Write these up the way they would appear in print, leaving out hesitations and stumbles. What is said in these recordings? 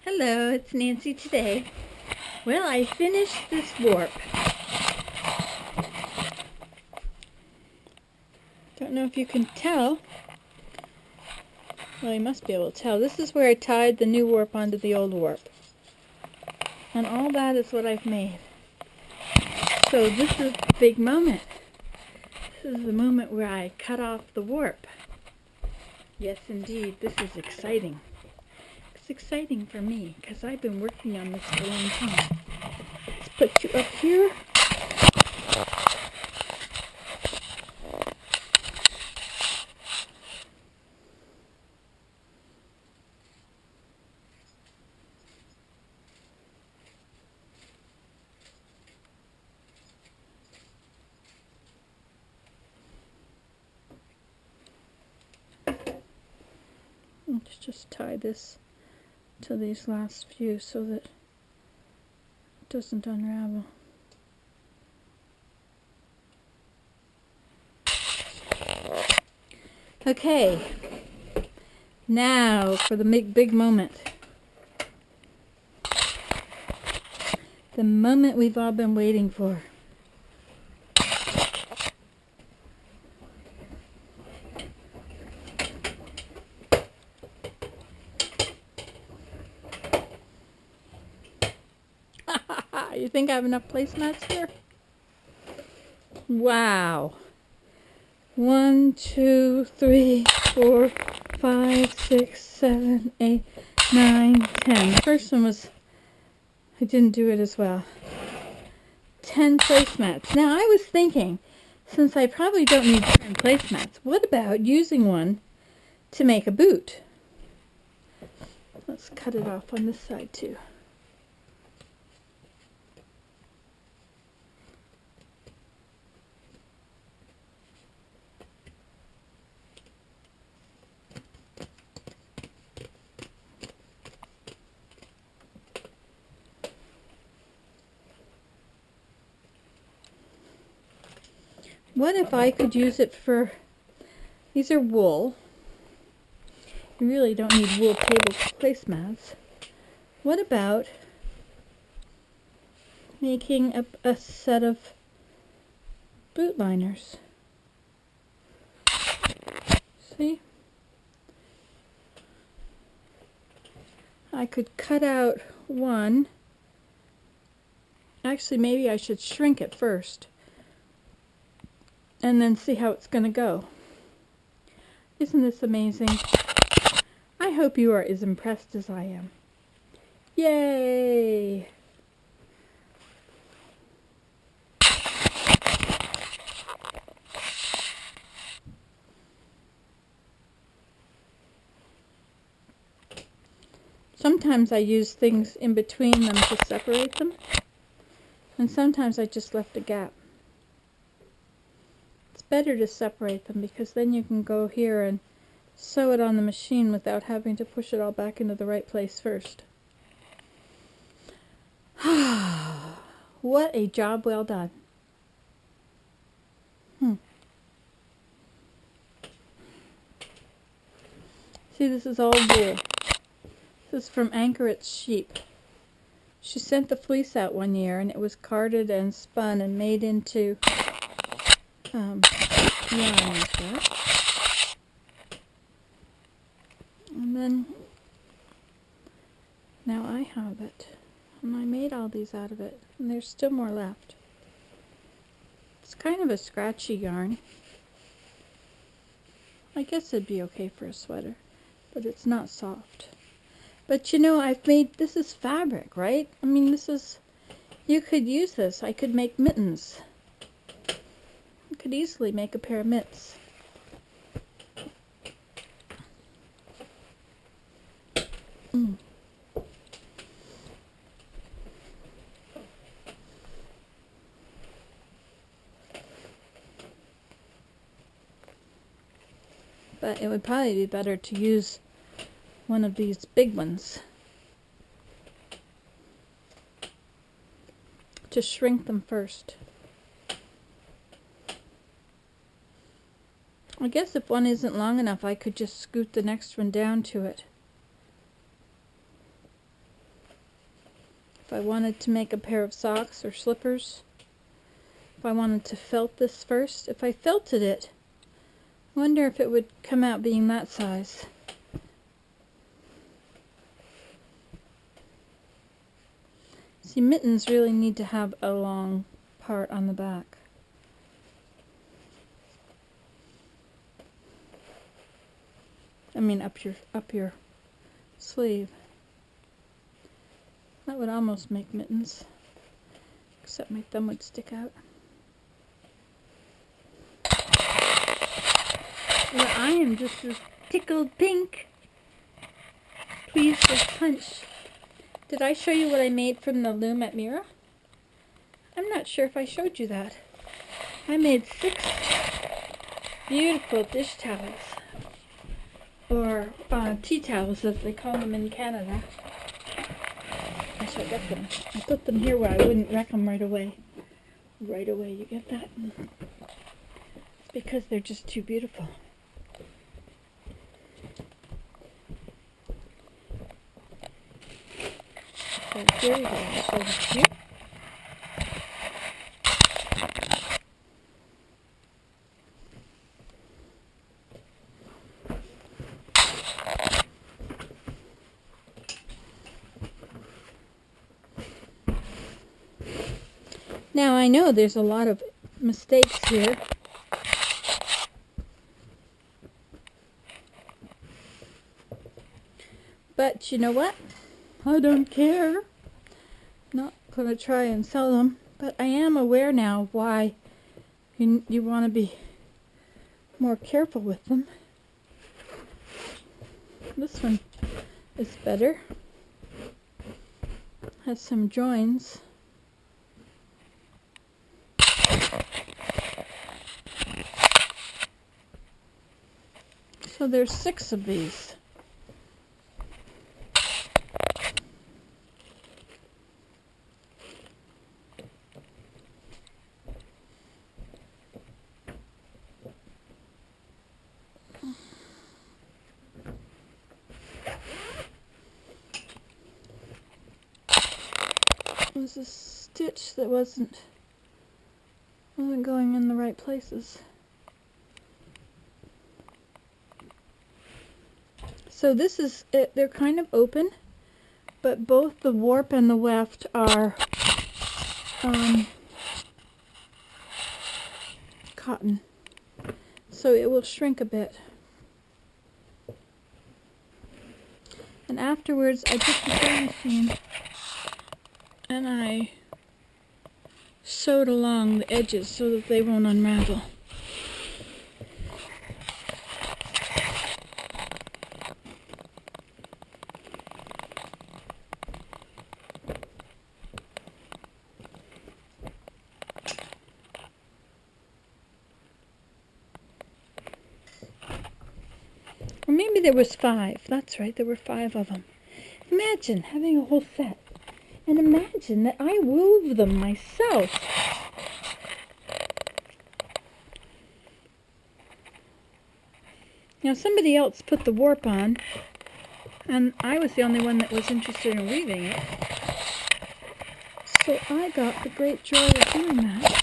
Hello, it's Nancy today. Well, I finished this warp. Don't know if you can tell. Well, you must be able to tell. This is where I tied the new warp onto the old warp. And all that is what I've made. So this is the big moment. This is the moment where I cut off the warp. Yes, indeed, this is exciting. It's exciting for me because I've been working on this for a long time. Let's put you up here. Let's just tie this to these last few so that it doesn't unravel. Okay, now for the big moment. The moment we've all been waiting for. You think I have enough placemats here? Wow. 1, 2, 3, 4, 5, 6, 7, 8, 9, 10. The first one was, I didn't do it as well. 10 placemats. Now I was thinking, since I probably don't need 10 placemats, what about using one to make a boot? Let's cut it off on this side too. What if I could use it for, these are wool. You really don't need wool table placemats. What about making a set of boot liners? See? I could cut out one. Actually, maybe I should shrink it first and then see how it's going to go. Isn't this amazing? I hope you are as impressed as I am. Yay! Sometimes I use things in between them to separate them, and sometimes I just left a gap. It's better to separate them because then you can go here and sew it on the machine without having to push it all back into the right place first. What a job well done. See, this is all wool. This is from Anchoret's sheep. She sent the fleece out one year and it was carded and spun and made into yarn like that. And then now I have it. And I made all these out of it. And there's still more left. It's kind of a scratchy yarn. I guess it'd be okay for a sweater. But it's not soft. But you know, I've made, this is fabric, right? I mean, this is, you could use this. I could make mittens. I could easily make a pair of mitts. But it would probably be better to use one of these big ones to shrink them first. I guess if one isn't long enough, I could just scoot the next one down to it. If I wanted to make a pair of socks or slippers, if I wanted to felt this first, if I felted it, I wonder if it would come out being that size. See, mittens really need to have a long part on the back. I mean up your sleeve. That would almost make mittens, except my thumb would stick out. Well, I am just as tickled pink, pleased as punch. Did I show you what I made from the loom at Mira? I'm not sure if I showed you that. I made 6 beautiful dish towels, or tea towels as they call them in Canada. I should get them. I put them here where I wouldn't wreck them right away. Right away, you get that? It's because they're just too beautiful. So here we go. I'll show this to you. Now I know there's a lot of mistakes here. But you know what? I don't care. Not going to try and sell them, but I am aware now of why you want to be more careful with them. This one is better. Has some joins. So there's 6 of these. There was a stitch that wasn't going in the right places. So this is it. They're kind of open, but both the warp and the weft are cotton, so it will shrink a bit. And afterwards I took the sewing machine and I sewed along the edges so that they won't unravel. Or maybe there was 5. That's right, there were 5 of them. Imagine having a whole set. And imagine that I wove them myself. Now somebody else put the warp on, and I was the only one that was interested in weaving it. So I got the great joy of doing that.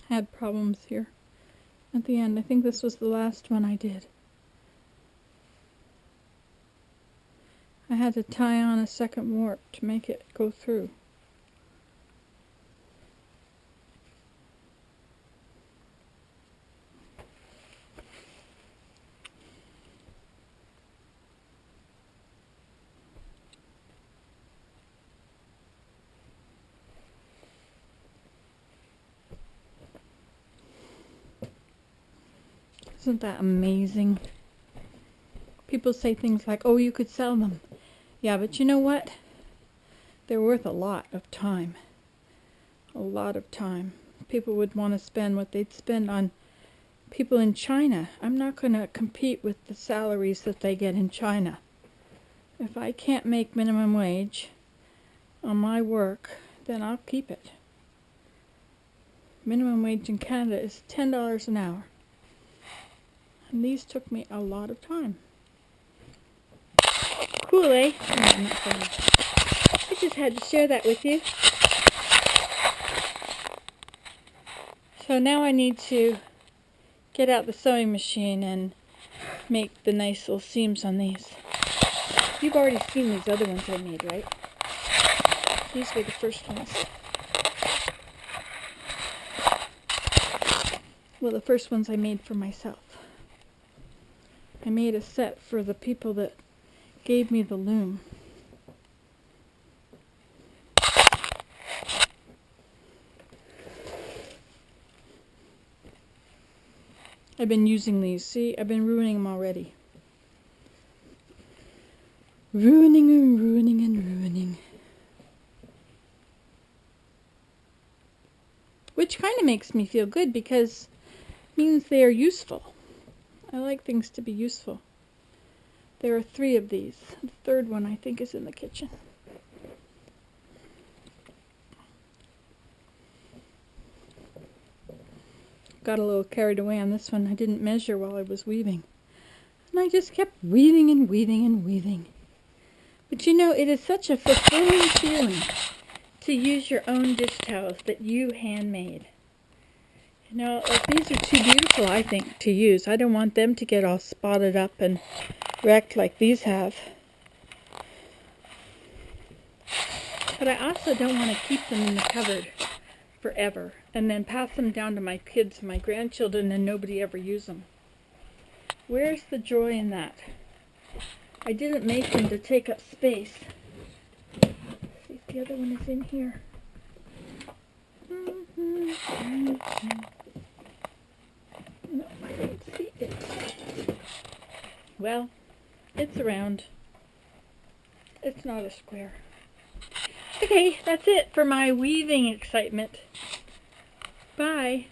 Had problems here at the end. I think this was the last one I did. I had to tie on a second warp to make it go through. Isn't that amazing? People say things like, oh, you could sell them. Yeah, but you know what? They're worth a lot of time. A lot of time. People would want to spend what they'd spend on people in China. I'm not going to compete with the salaries that they get in China. If I can't make minimum wage on my work, then I'll keep it. Minimum wage in Canada is $10 an hour. And these took me a lot of time. Cool, eh? No, I'm not funny. I just had to share that with you. So now I need to get out the sewing machine and make the nice little seams on these. You've already seen these other ones I made, right? These were the first ones. Well, the first ones I made for myself. I made a set for the people that gave me the loom. I've been using these. See, I've been ruining them already. Ruining and ruining and ruining. Which kind of makes me feel good because it means they are useful. I like things to be useful. There are 3 of these. The third one I think is in the kitchen. Got a little carried away on this one. I didn't measure while I was weaving. And I just kept weaving and weaving and weaving. But you know, it is such a fulfilling feeling to use your own dish towels that you handmade. You know, like these are too beautiful, I think, to use. I don't want them to get all spotted up and wrecked like these have. But I also don't want to keep them in the cupboard forever and then pass them down to my kids and my grandchildren and nobody ever use them. Where's the joy in that? I didn't make them to take up space. Let's see if the other one is in here. No, I don't see it. Well, it's around. It's not a square. Okay, that's it for my weaving excitement. Bye.